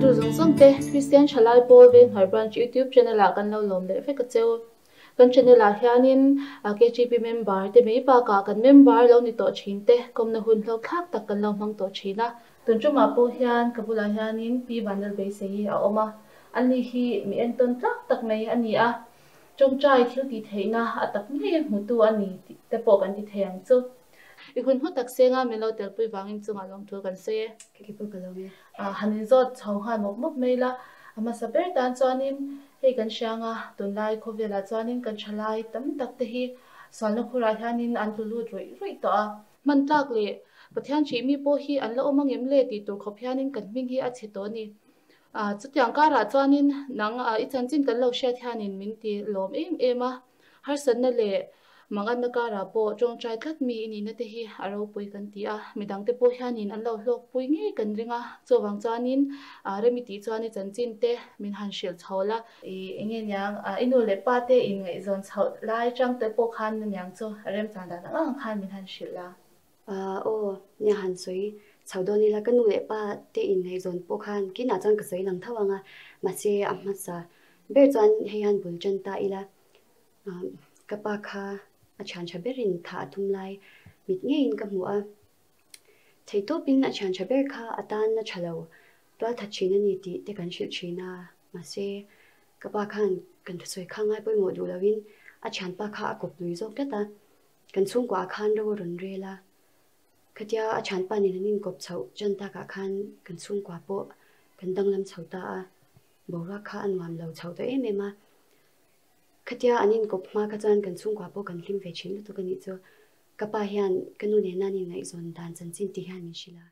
tu zong zong te Christian chalai Paul Venghnuai branch YouTube channel a kan lo lom le fe ka cheu kan channel a hianin KTP member te mei pa ka kan member lo ni to thin te kom na hun lo thak tak kan lo mang to thina tun chu ma po hian ka bula hianin pi banal be sei a oma ani hi mi en ton tak tak mai ani a trong trai thil ti theina atak nge mu tu ani te po kan ti theng chu i hun hu tak senga melo tel pui wangin chunga long thu kan se ki pu ka lo me hanin zot chhong han mok mok meila ama saber tan chuanin hei kan shanga tunlai khovela chuanin kan thalai tam tak te hi salna khura hianin an tu lu roi roi to a man tak le pathian chi mi po hi an lo omangem le ti tur khop hianin kan ming hi a chito ni chutiang kara chuanin nang i chanchin kan lo sha thianin min ti lom em em a har san na le mangan na kara po chong trai khat mi ni na te hi aro pui kan ti a midang te po hianin an lo hlok pui nge kan ringa chowang chuanin remi ti chuani chanchin te min han shil chhola I enge nyang inu le pa te in ngai zon chho lai chang te po khan nyang chu rem chan da ang khan min han shil la ô nhà hàng suy sau đó ni là cái nuôi ba te in hay zon po khan ki na chang ka sei lang thawanga ma se amma sa be chan he han bul chan ta ila kapa kha achan chaberin tha thum lai mit nge in ka mu a thei to pin achan chaber kha atan na chalo to tha china ni ti te kan shil china ma se kapa khan kan thsoi khangai poi mo du lawin achan pa kha kop lui zok ta kan chung kwa khan ro ron re la khatia achan pa ni nin kop chau jan ta ka khan kan chung kwa po kan dang lam chau ta a bora kha anwam lo chau to em ema khatia anin kop ma ka chan kan chung kwa po kan hlim ve chin to kan ni chu kapa hian kanu ne na ni ngai zon dan chan chin ti hian ni shila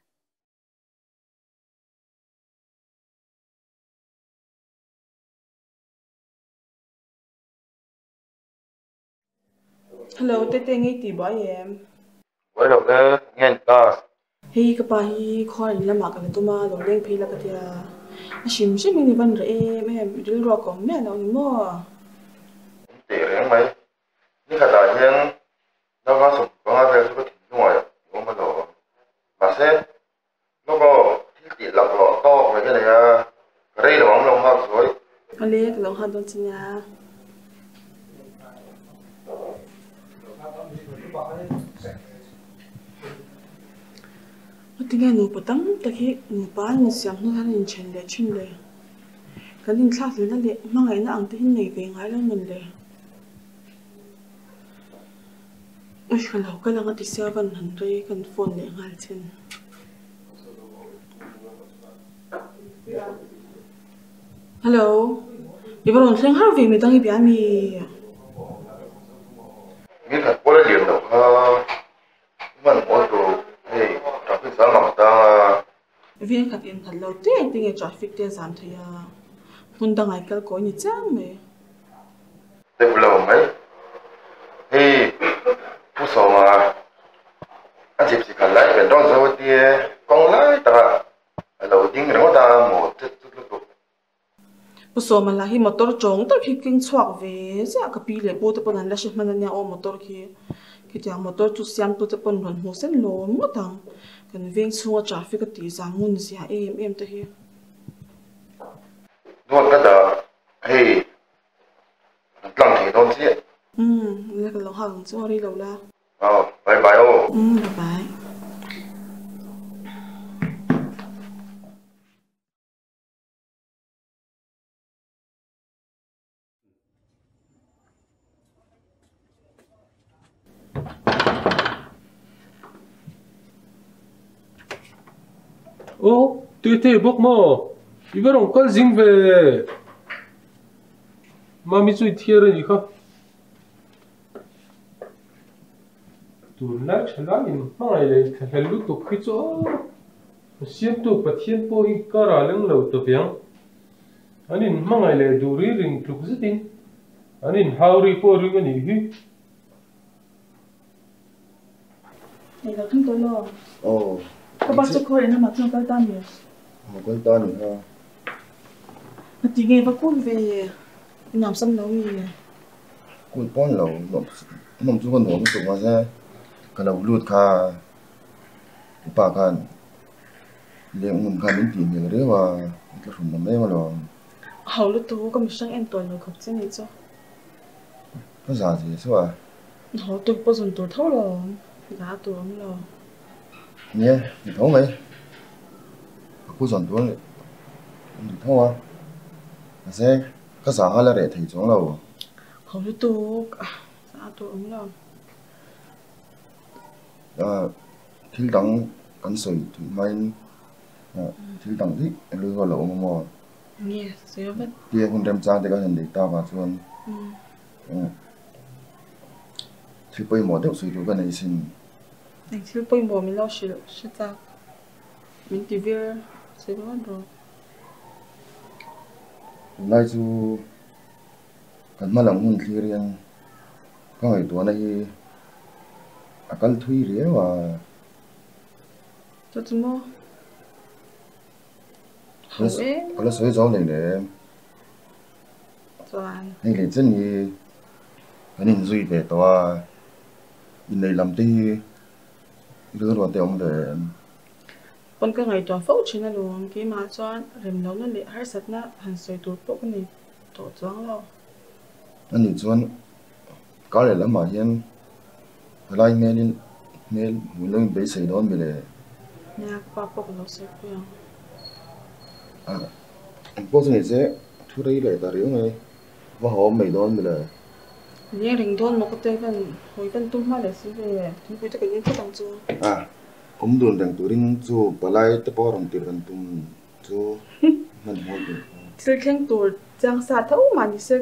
Hello, tete ngai ti ba em. Với đầu cái nghe ta Hei kapa hi khoi ni lama kan tuma lo leng phei la ka tia. Ashim shim ni ban re em dil ro ko me lo ni mo. tỷ riêng mấy như cả đại nhiên nó có sủng có hai về số tiền ngoài cũng mà đồ mà sẽ nó có thiết tỷ lọc lọ to về cái này cái đây là bóng lông hoa rồi Ale ka lo han don chinya. Tinga nu patang takhi nu pa ni siam nu han in chen le chin le. Kan in thla le na le mangai na ang te hin nei ve ngai lang mun le. Oi khala ka lang ati 700 kan phone le ngal chen. Hello. Ibaron thleng har ve me tangi bia mi. như thật có lấy điểm đâu mình mỗi đồ thì trong cái sáng mà ta Viên khát in thật lâu thế anh nghe traffic te giảm thôi à. Hun đang ai kêu coi như chăng mày. đều lâu mấy thìผู้สมาanh chỉ chỉ cần lấy cái đó rồi thì con lấy ta lâu tiếng nó ta một chút chút lúc Bố số mà là hi motor trống tất khi kinh choạc về sẽ cái pi lệ bố tập bọn anh là ship mà nhà ô motor khi tiếng motor chút xiêm tụt tập bọn hắn hồ sen lố mất thằng cần viên xua traffic cái tí giảm mun gì à em tới hi. đúng cái đó thì làm thì thôi chứ Là cái lòng hàng cho đi lâu la. bye bye ô Bye bye. Ô, tụi bốc mò, bây giờ con dính về, mà mình chui thiệt rồi nhỉ không? Tụi nó chẳng là mình mang lại để thay lúc tụi khi cho, xiêm tụi bắt thiên po hi cả ra lưng lâu tụi biang, anh em mang lại để đủ riêng lúc gì tin, anh em hao ri po ri cái gì hi. Này là chúng tôi lo. Ồ, Các bác chắc khôi nó mà thương cái tan nhỉ? con tan nữa ha. Mà tí nghe bác cuốn về làm xong nấu gì nè. Con pon lẩu nằm chung con nấu cái mà ra cái lẩu luộc kha ba kan liền ngầm khai đến tìm hiểu đấy và cái phần làm đấy mà lo hầu lúc tu có mình sang em tuần rồi học trên này cho có giả gì sao à hầu tu bao giờ tu thâu rồi giá tu lắm rồi nhé thì thấu mấy cô dọn tuấn lại thì thấu à sẽ có giả hay là để thầy xuống đâu hầu lúc tu giá tu lắm rồi thiếu đắng cắn sợi thủy mai thiếu đắng thích lừa vào lỗ mà nghe dễ vậy kia con đem trang thì có hình để tao vào chuan thì bây giờ được sự cái này xin anh chưa bây giờ mình lo sự sự ta mình đi về sẽ có rồi nay chú cần mà làm nguồn khí riêng có người tuổi này akan thui ria và cho chúng nó có là soi gió này để toàn hay là chân gì cái này duy về tòa in này làm tí đưa vào tiền để còn cái ngày toàn phẫu chuyện là luôn cái mà cho rèm nấu nó để hai sắt na hành soi tụt bộ cái này tổ choáng lo anh nhìn chuan có lẽ là mà hiện lại nghe muốn lên bế sấy đón về lệ nhà ba bộ nó sẽ quen bố này sẽ thu đây lại ta riếu này và họ mấy đón về lệ những hình thôn một cái tên vẫn hồi vẫn tung mà để xí về chúng tôi chắc cái những cái đồng chú đồn đang tụi riêng chú bà lại tập bao rong tiền gần tung chú mình mua được sự khen tuổi giang sa thấu mà như sẽ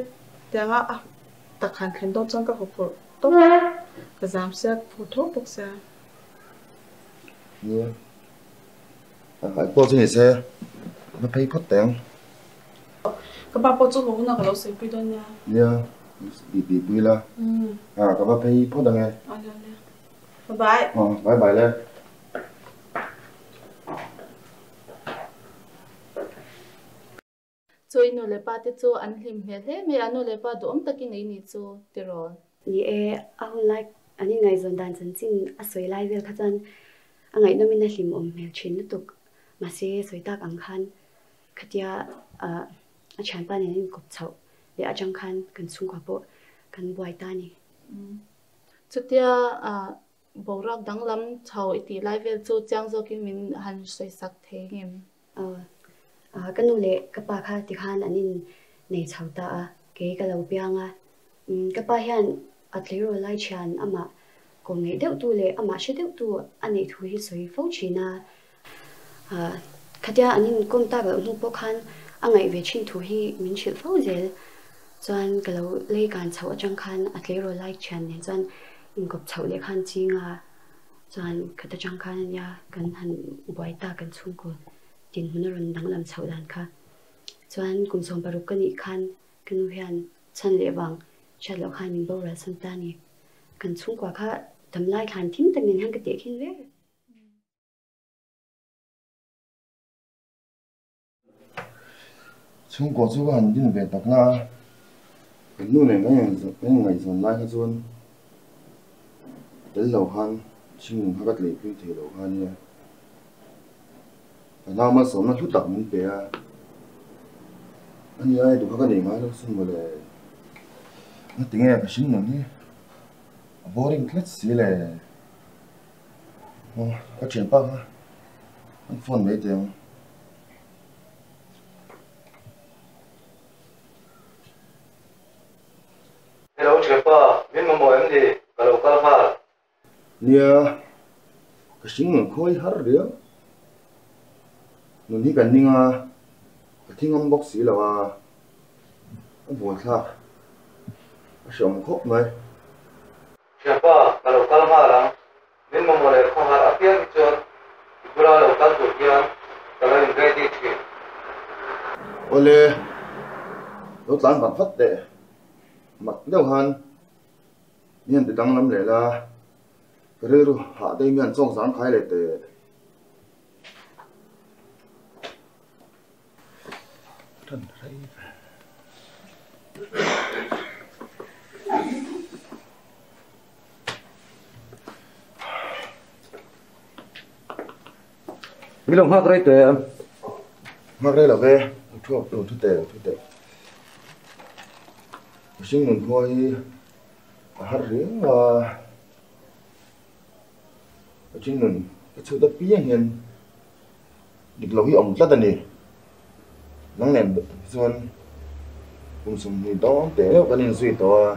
giang á đặc hẳn khen tốt trong các học phổ tốt cái giảm sẽ phổ thốt bốc xa như bố này sẽ nó phải phát tiền các bạn bao chú hổ nào có sẽ biết đâu nha nha bị bùi la các bạn phải phát tiền nghe bye bye bye bye lên cho inu le pa te chu an hlim hmel hle me anu le pa dom takin ei ni chu tiron ni ahun like ani ngai zon dan chan chin a soi lai vel kha chan angai no min a hlim om mel thin tuk ma se soi tak ang khan khatia a chan pa ne kop chau le a chang khan kan chung kha po kan buai ta ni chutia borak danglam chau iti lai vel chu chang zo ki min han soi sak the ngem kanu le kapa kha ti khan anin nei chau ta a ke ka lo pianga kapa hian atlero lai chan ama ko ngei deuh tu le ama she deuh tu ani thu hi soi fo china khatia anin kom ta ga mu po khan angai ve chin thu hi min chil fo zel chuan ka lo le kan chau atang khan atlero lai chan ne chuan in kop chau le khan chinga chuan khata chang khan ya kan han buai ta kan chung ko tin hunaron danglam chau dan kha chuan kum som paruk kani khan kanu hian chan le wang chat lo khan min bo ra san ta ni kan chung kwa kha tamlai khan thim tak nin han ka te khin ve chung có chú hành đi về tắc na cáiนู่นnày mấy ngày dồn lại cái dồn đến lầu han chừng hai cái lệ phim thì lầu han nha nào mà sống nó chút đặc muốn bé anh ấy được cái này ngay lúc sinh mà lại nó tiếng nghe cái sinh nó nhỉ boring class gì là có chuyện bao ha anh phone mấy tiếng hello chepa min mo em đi kalau kalfa nia cái sinh nó khôi hở đấy nó đi cái ninga cái thing âm bốc xí là nó buồn sao nó sợ một khúc này chepa kalau kalfa lang min mo le kho har apian chon ibura lo kal tu kian kalau in gai đi chi ole nó tán bản phát tệ mặt đâu han miền thì đang nắm lệ là cái rồi hạ đây miền trong sáng khai lệ tệ thân thấy mi lòng hắc rồi tụi em hắc rồi là về thua đồ thua tệ sinh mình thôi hắc riêng và chính mình cái sự đặc biệt hiện được lâu hi ông rất là nè nắng nèm xuân cùng sum ni đó tế cái nên suy to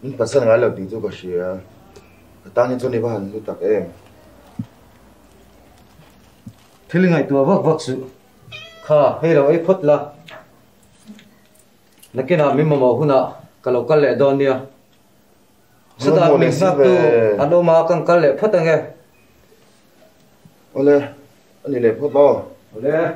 nhưng phát sinh ngay là tí cho cái gì ta nên cho này vào như так em thế là ngày tua vác sự khá hay là ấy phật là cái nào mình mà màu huna cái lâu cái lệ đòn đi sau đó mình ngáp tu anh đâu mà cái lệ phật nghe ole anh lệ phật bao ole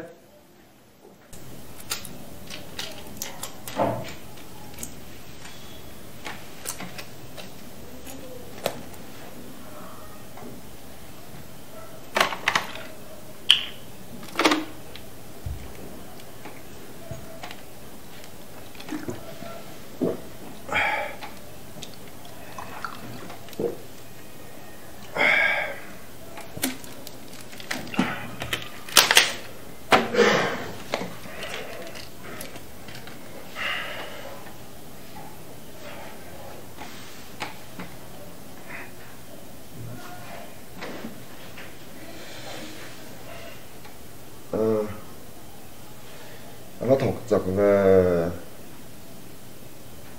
nó thọc giặc về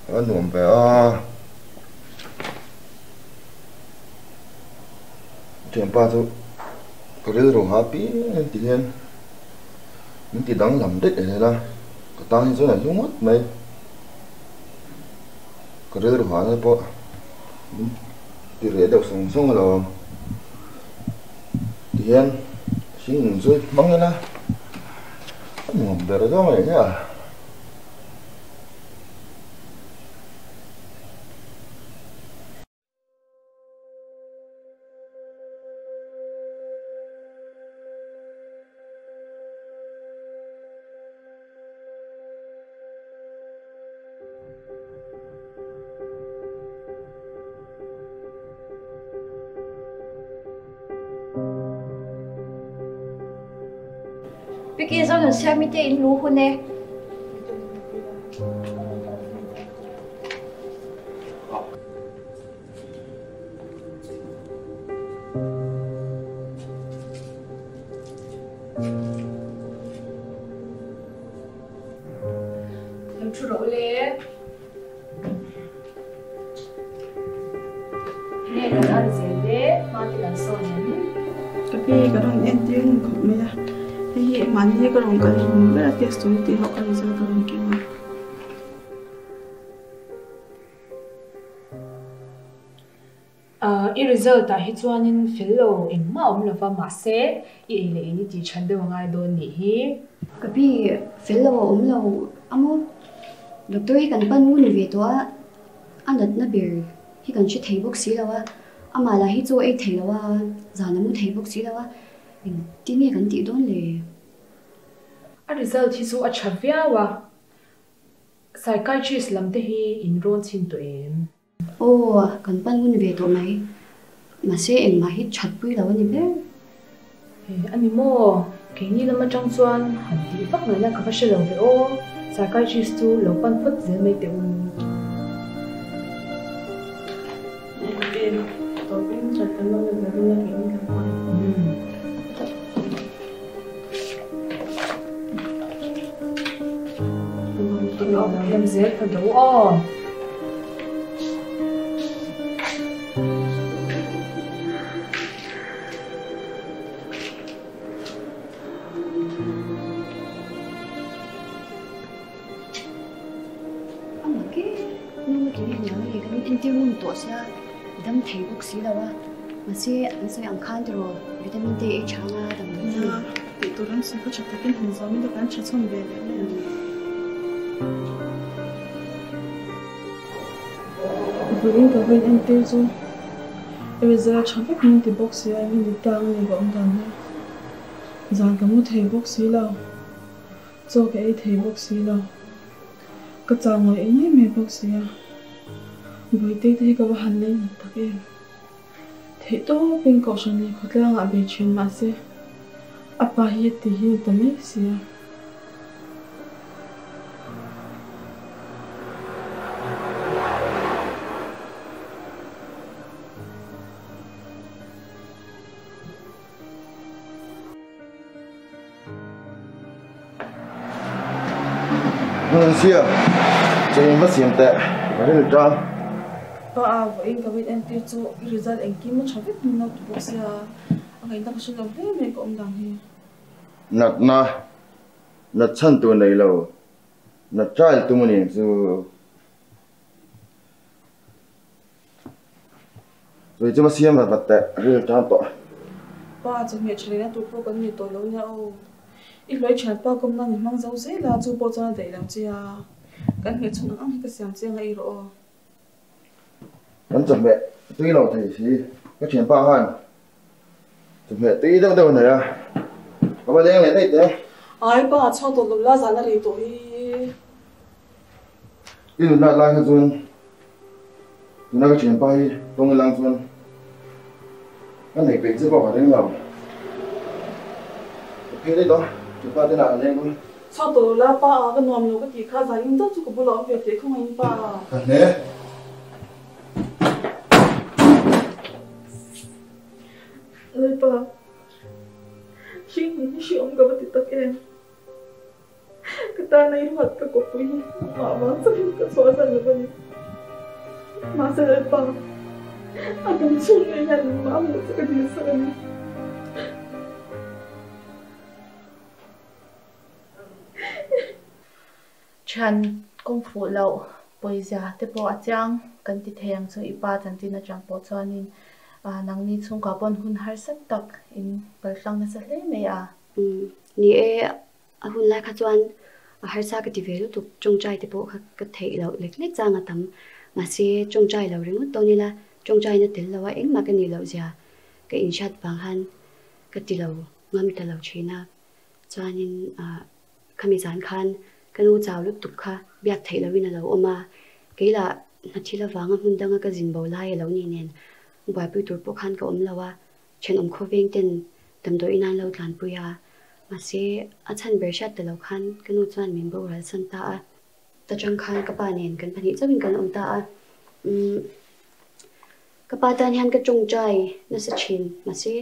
nó nuông về chuyện ba thôi có đứa rồi happy nên tự nhiên những tí đắng làm đích này là có tăng như thế này xuống mất mày có đứa rồi hóa nó bỏ thì rễ đầu sống xong rồi tự nhiên xin ngừng rồi mong như là nuông về rồi đó mày nhá Bây giờ nó xem mình thấy lú hơn nè. Em chú rỗ lê. Nè là ăn gì lê, mà thì là sao nhỉ? Cái gì cái đó em tiếng không mấy à thì mà như cái lòng cái rất là tiếc xuống thì họ ăn ra cái lòng kia mà result ta hi chuanin fellow engma omlova ma se I le ni ti chande wangai don ni hi kapi fellow omlo amo doctor hi kan pan mun ve to anat na bir hi kan chi thei bok si lawa ama la hi chu ei thei lawa zana mu thei bok si lawa ti ni kan ti don le a result hi chu a thavia wa psychiatrist lamte hi inron chin to em kan pan mun ve to mai mà sẽ em mà hít chặt bụi đâu anh biết anh mo cái gì lắm mà trong chuan hẳn thì phát nói là các bác sĩ lâu về ô psychiatrist tu lâu pan phật dễ mấy tiểu em tôi biết chặt cái lâu là cái gì cái làm dễ phải đâu tổ sẽ đâm thấy bốc sĩ đâu á mà sẽ ăn sẽ ăn khăn rồi vitamin D chăng à đâm gì thì tôi đang sẽ có chặt cái hình dáng mình được ăn chặt xong về vừa đi tới bên anh tiêu rồi bây giờ chẳng biết mình thì bốc sĩ anh đi tăng này bọn đàn này rằng cái một thầy bốc sĩ đâu cho cái thầy bốc sĩ đâu cái chàng ngồi ấy nhé mẹ bốc sĩ à với tê tê có hành lên thật em thế đó bên cầu sân này có lẽ ngã bị chuyện mà sẽ apa hi ti hi tami sia Sia, jadi masih yang tak ada lepas. pa a in ka wait and ti chu result en ki mo chavit no tu boxia angai ta khashil lo me ko dang hi nat chan tu nei lo nat trai tu mani chu rồi chứ mà xem là vật tệ rồi cho tội pa chu me chhle na tu po kan ni to lo nya o i loi chan pa kom na ni mang zo se la chu po cha dei lam chia kan he chun ang ka siam che ngai ro vẫn chuẩn bị tuy là thầy thì cái chuyện bao hành chuẩn bị tí đâu này à có bao nhiêu này đây thế ai pa cho to lo la za na ri to hi đi được lại cái chuyện nó cái chuyện bao hi tung cái lăng chuyện cái này việc sẽ bỏ đến lòng cái đấy đó chúng ta thế nào lên luôn cho to la pa cái nom lo cái ti kha za in to chu ko bu lo ve te không anh pa nè ơi pa shi ông gặp ti tak em cái ta này hoạt cái cục quý mà sao cái số giờ là bao nhiêu mà sao lại pa akan chung này là mà một cái gì sao chan công phu lâu bây giờ te po achang kan ti theng chu ipa chan tin achang po chuanin nang ni chung ka pon hun har sak tak in paltang na sa hle me a ni e a hun lai kha chuan har sa ka ti velu tu chung chai te po ka thei lo lek lek chang atam ma se chung chai lo ring to ni la chung chai na tel lo wa eng ma ka ni lo ja ka in chat bang han ka ti lo ngam ta lo china chuanin khami zan khan kanu chaw lu tuk kha biak thei lo win lo oma keila na thila wanga hun danga ka jin bo lai lo ni nen bai pu tur po khan ka om lawa chen kho veng ten tam do inan lo tlan pu ya ma se a chan ber shat te lo khan kanu chuan min bo ral san ta a ta chang khan ka pa nen kan phani chawin kan om ta a ka pa tan han ka chung chai na sa chin ma se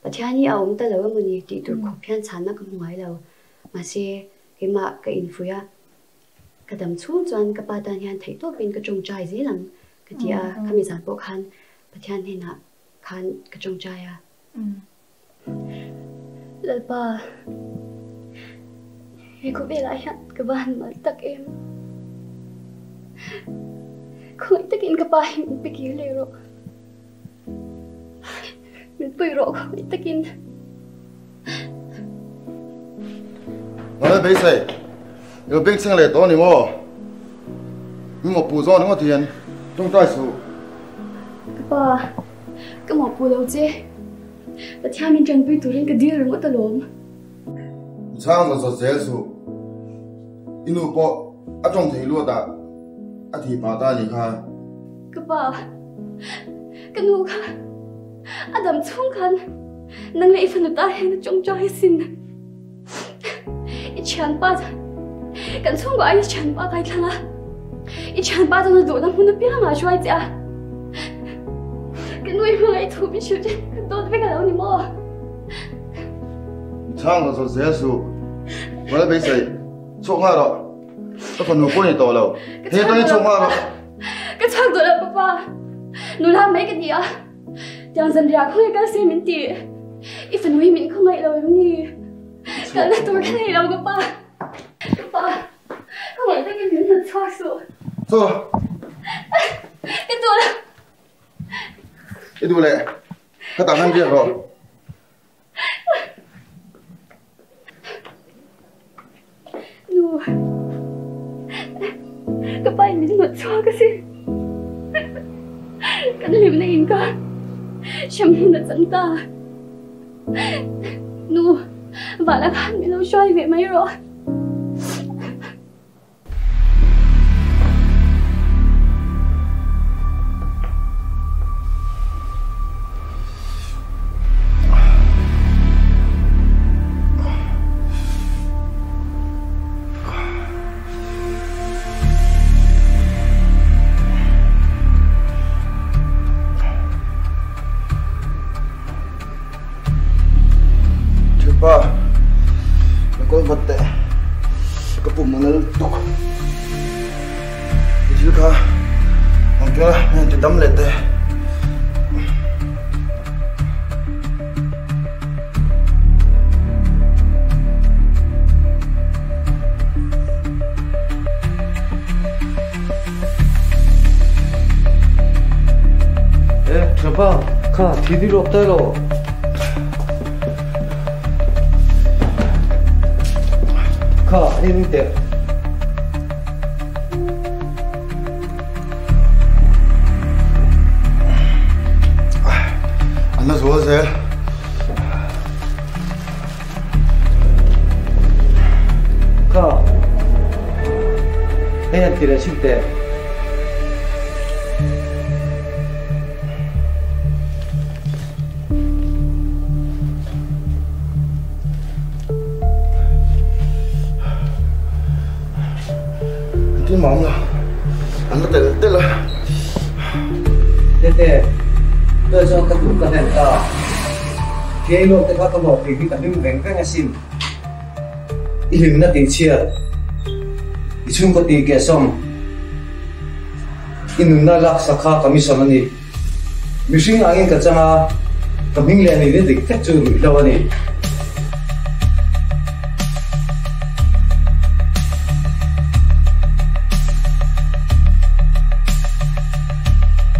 pathiani a om ta lo muni ti tur kho phian chan na ka ngai lo ma se ke ma ka infuya ka dam chu chuan ka pa tan han thei to pin ka chung chai zi lang ka ti a khami zan po khan pathian he na khan ka chung chai a lalpa he ko be lai hat ka ban mal tak em khoi takin ka pa hin pikir le ro mit pui ro khoi takin nói bây giờ yêu biết sinh lệ to ni mo nhưng mà bù do nó có tiền trong tay số pa cái mỏ bù đâu chứ và theo mình chẳng biết tụi nó cái điều rồi mất lộn sang rồi dễ số inu po ở trong thì luôn đã ở thì bà ta đi khai cái pa cái nụ kha Adam chung khan nang le ifan ta hen trong cho hay xin chan pa kan chung ai chan pa kai thanga chan pa no do na mun pi ma shwai cha kan noi mai thu bi shu do be ka lo ni mo sang rồi dễ số nói bây giờ chụp hoa rồi có phần nụ quên thì to lâu thế tôi chụp hoa rồi cái thằng đó là papa nụ làm mấy cái gì à chẳng dần ra không ai cái gì mình tì ifan noi mình không ai lo ni cái này tôi cái này đâu papa papa không phải cái miếng thật cho số rồi cái tôi là cái đùa này các tao ăn việc rồi nụ cái bay miếng thật cho cái gì cái liềm này cả chăm là chẳng ta nụ và là khăn bị lâu xoay về mấy rồi fatte ka pum manal tok ji ka ang kaya yan ti dam lete Siapa? Kak, tidur apa lo? Kak, ini deh. Anda suah saya. Kak, yang tidak cinta. Cái mỏng là anh có thể tên là Tete, tôi cho các chủ cần hẹn ta. Khi lúc tôi có một thì cả những vẹn các nhà xin, ilim na tiền chia, ichung có tiền kia xong, inun na lak sakha kami sama ni, missing angin kacang kami lihat ni dia dekat curu lawan ni.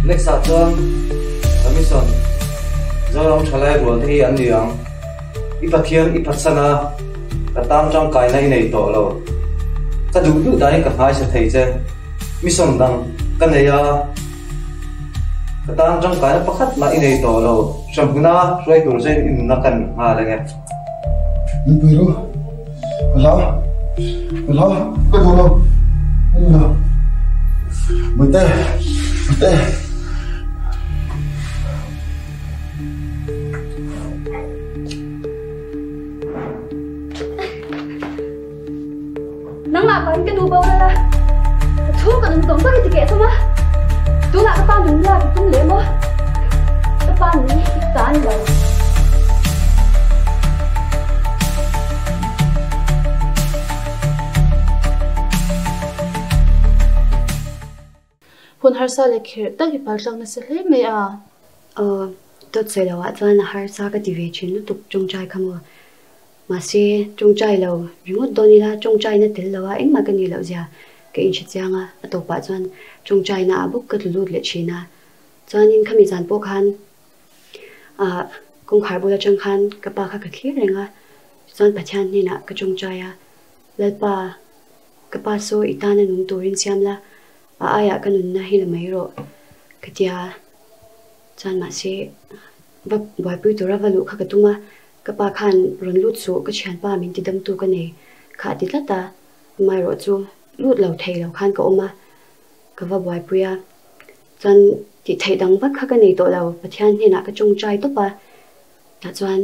Next station, kami son. Zoram chalai buat hi an diang. Ipathian ipatsana, katang trong kai na inei to lo. Kadudu dai ka phai sa thei che. Mison dang kanaya. Katang trong kai na pakhat na inei to lo. Shampuna roi tur chen in na kan ha la nge. Biru, hello, cái đồ đâu, bete. Nang laban ka nubaw na la. Thu ka nang tong pagi tiket sama. Tu la ka pa nung la ka tung le mo. Ka pa ni tan la. Hun har sa le khir tak hi pal sang na se hle me a. Tot se lawa chuan har sa ka ti ve chin lu tuk chung chai khamo. Mà xe trong trai lâu, ringot doni la trong trai na tel lawa eng ma kan ni lo zia ke in chit changa ato pa chuan trong trai na abuk ka lut le china chuan in khami zan po khan kong khar bola chang khan ka pa kha ka thlir renga chuan pathian ni na ka trong trai a lalpa ka pa so itana nung turin siam la aya kanun na hil mai ro katia chuan ma se ba boy pu to ravalu kha ka tuma kapa khan ron lut su ka chan pa min ti dam tu ka nei kha ti tlata mai ro chu lut lo thei lo khan ka oma ka va boy puya chan ti thei dang vak kha ka nei to lo pathian ni na ka chung chai to pa ta chuan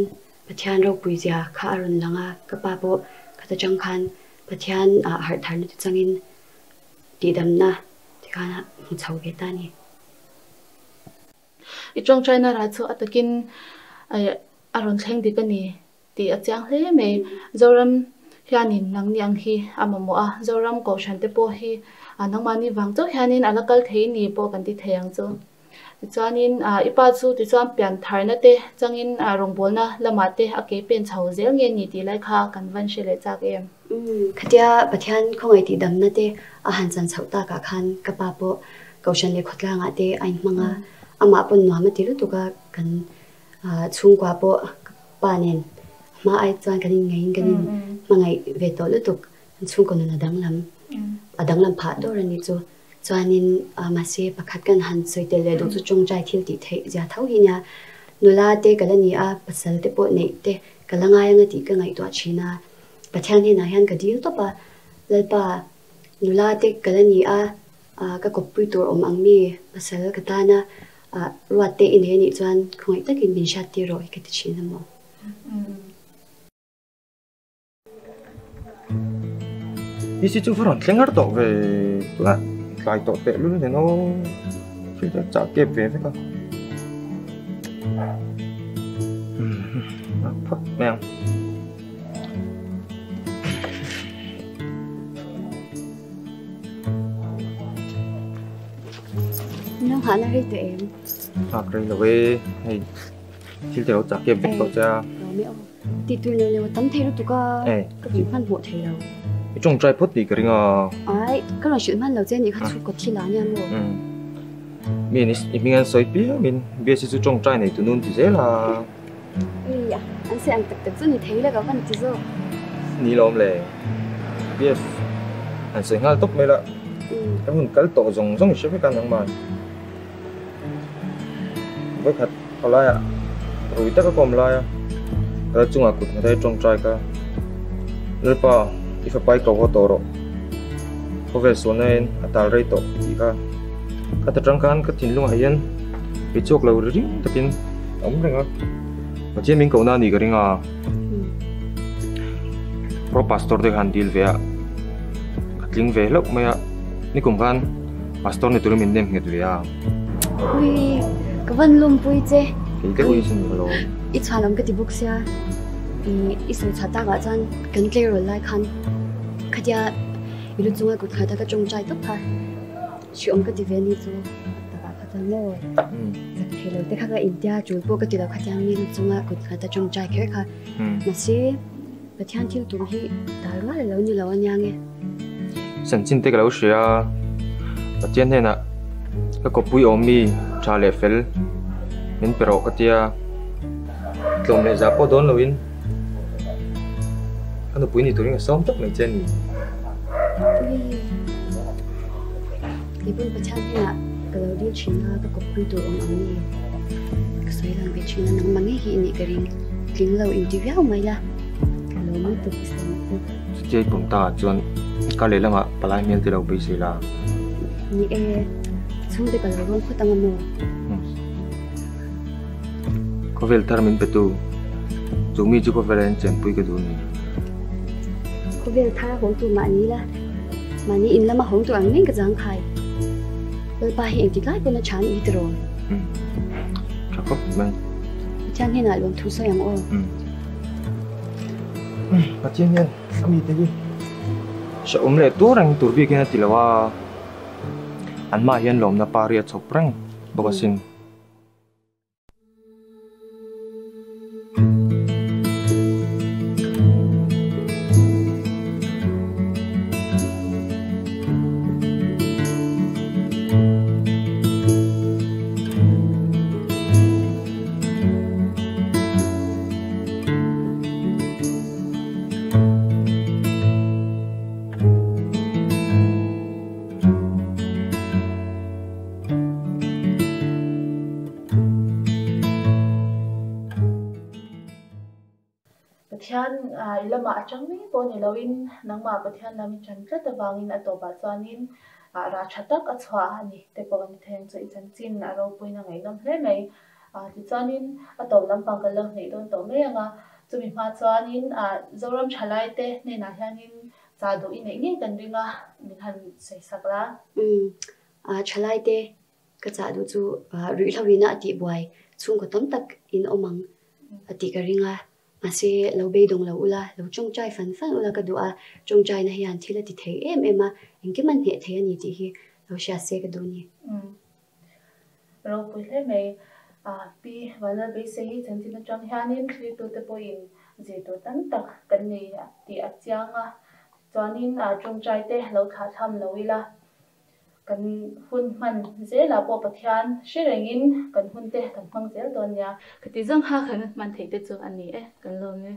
pathian ro pui zia kha ron langa ka pa po ka ta chang khan pathian a har thar na changin ti dam na ti khana mu chau ge ta ni I trong China ra chu atakin aron thleng dik ani ti achang hle me zoram hianin nang niang hi amamo a zoram ko shante po hi anang mani wang chu hianin alakal thei ni po kan ti theyang chu chuanin ipa chu ti chuan pian tharna te changin rong bolna lama te ake pen chho zel nge ni ti lai kha kan van shele chak em khatia pathian khongai ti dam na te a han chan chhauta ka khan ka pa po kaushan le khotla nga te ain manga ama pon no ma ti lu tu ka kan chung kwa po panen ma ai chuan kanin mangai ve to lu tuk chung kon na dang lam pha do rani chu chuanin ma se pakhat kan han soi te le do chu chung jai thil ti thei ja thau hi nya nula te kalani a pasal te po nei te kalanga yang ti ka ngai to china pathian hi na hian ka dil to pa lalpa nula te kalani a ka kopui tur om angmi pasal katana ruate in he ni chuan khoi takin min shat ti roi ke ti china mo Isi chu phron tlengar to ve la lai to te lu ne no chi ta cha ke ve ka phak mèo nó hả nó đi tụi em Rồi là về hay chỉ theo trả kiếm việc cha rồi mấy ông thì tụi nó tấm theo tụi có chuyện phân bộ thầy đâu trong trai phốt thì cái ngờ ai cái là chuyện phân đầu tiên những khách chú có thi lá nha mua mình ăn soi bia mình bia sẽ trong trai này tụi nôn thì dễ là dạ anh sẽ ăn tật rất như thế là có vấn đề gì ni lom lệ bia anh sẽ ngal tóc mấy là cái mình cái tổ giống giống sẽ phải cần thằng mà với khách họ lại à rồi tất cả cùng lại à cái chung à cụt người ta trong trai cả rồi pa if phải cầu họ tổ rồi có vẻ số này ta rơi tổ gì cả cái trăng can cái tin luôn hay bị chọc lâu rồi tapi ông rằng mà chỉ mình cầu nào đi cái rằng pro pastor de handil về linh về lúc mà ni cùng gan pastor này tụi mình đem hết về ui cái vấn luôn vui chứ cái ui xin rồi ít xả lắm cái tibu xia ít số xả ta gọi chân cần kêu rồi lại khăn cái giờ 이런 중에 그 가다가 좀 짜이 똑하 시험 그 디베니도 다가 가다노 그래서 내가 인디아 줄보 그 디다 가장 이런 중에 그 가다 좀 짜이 결카 나시 버티한틸 동히 달와 러니 러냐게 선진 때가 라우시야 버티한테나 그 코푸이 오미 잘레펠 min pero katia tlom le zapo don loin ano puini turing som tak mai chen 이번 버창이나 그러디 친구가 kopku도 엉엉이 그소이랑 배치나 낭망이 히니 그린 긴로 인터뷰 마이라 로미 또 비슷한 je punta chuan ka le lama palai mel ti lo be sila 니에 총대 걸로 포tamamo ko vel tar min petu chumi chu ko velen chen pui ka dun 코벨 타 홍투 마니라 마니 인라마 홍투 앙민 그 장khai 바히 인티가 이거는 찬 이드로 chakop man 찬해나 론 투서양 오 ma chen yan ami te gi sha le tu rang tur bi ke na tilawa an ma hian lom na pari chop rang bokasin Pathian ilama achangmi pon ilawin nangma pathian lami chantle tawangin atoba chuanin ra thatak achwa ani te pawani theng chu ichan chin aro puina ngailam hle mai ti chuanin atom lampang kala nei don to me anga chumi ma chuanin zoram thalai te ne na hianin cha do in nei nge kan ringa min han sei sakla thalai te ka cha du chu ri hlawina ati buai chung ko tom tak in omang ati ka ringa Masi lau bay dong lau ula, lau trong trai fan ula ka dua, trong trai na hiyan tila ti thay ema, ingi man he thay ni ti hi, lau siya se ka duni. Rau pui le may, pi wala bay se hi chan tina trong hiyanin kri tu te po in, zi tu tan tak kan ni ti at siya nga, chuanin trong trai te lau tha tham lau ila. Kan hun man zela po pathian shirengin kan hun te kan mang zel don ya kati zang ha kan man thei te chu ani kan lo nge